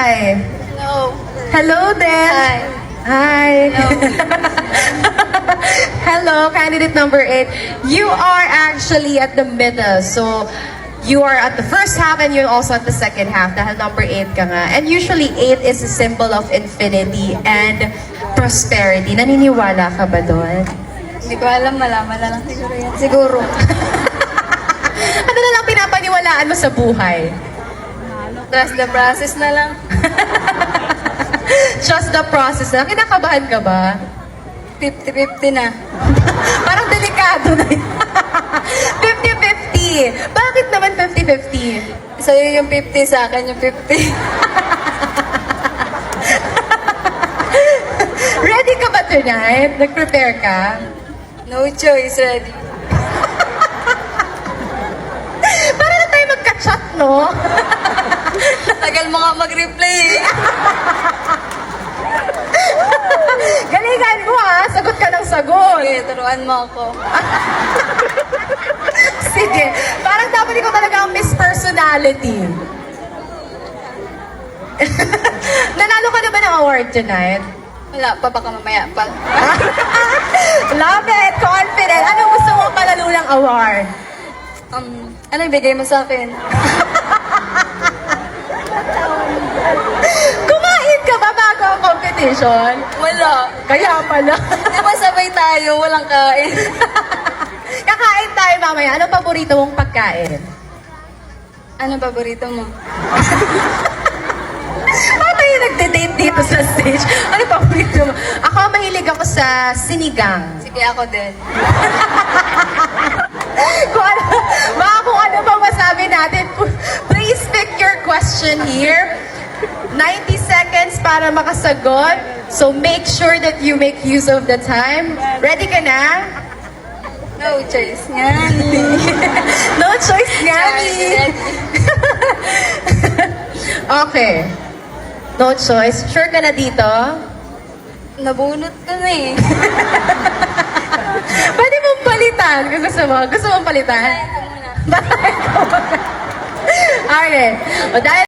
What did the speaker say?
Hi. Hello. Hello there. Hi. Hi. Hello, candidate number 8. You are actually at the middle. So, you are at the first half and you're also at the second half dahil number 8 ka nga. And usually 8 is a symbol of infinity and prosperity. Naniniwala ka ba doon? Hindi ko alam, malaman na lang siguro yan. Siguro. Ano na lang pinapaniwalaan mo sa buhay? Trust the process na lang. Just the process na. Kinakabahan ka ba? 50-50 na. Parang delikado na yun. 50-50. Bakit naman 50-50? Sa'yo yung 50, sa akin yung 50. Ready ka ba tonight? Nag-prepare ka? No choice, ready. Para na tayo magka-chat, no? Tagal mo nga mag-replay. Galingan mo ha, sagot ka ng sagot. Okay, turuan mo ako. Sige, parang dapat ikaw talaga ang Miss Personality. Nanalo ka na ba ng award tonight? Wala pa, baka mamaya pa. Love it, confident. Ano gusto mo palalulang award? Ano ibigay mo sa akin? Kumain ka ba bago ang competition? Wala. Kaya pala. Di ba sabay tayo, walang kain? Kakain tayo mamaya. Ano paborito mong pagkain? Ano paborito mo? Bakit tayo nagde-date dito sa stage? Ano paborito mo? Ako, mahilig ako sa sinigang. Sige, ako din. Kung ano pa masabi natin, please pick your question here. 90 seconds para makasagot. So make sure that you make use of the time. Ready ka na? No choice nga. No choice nga, ni. Okay. No choice. Sure ka na dito? Nabunot ka na eh. Pwede mong palitan kung gusto mo. Gusto mong palitan? Ito muna. Bakit ko? Okay. O dahil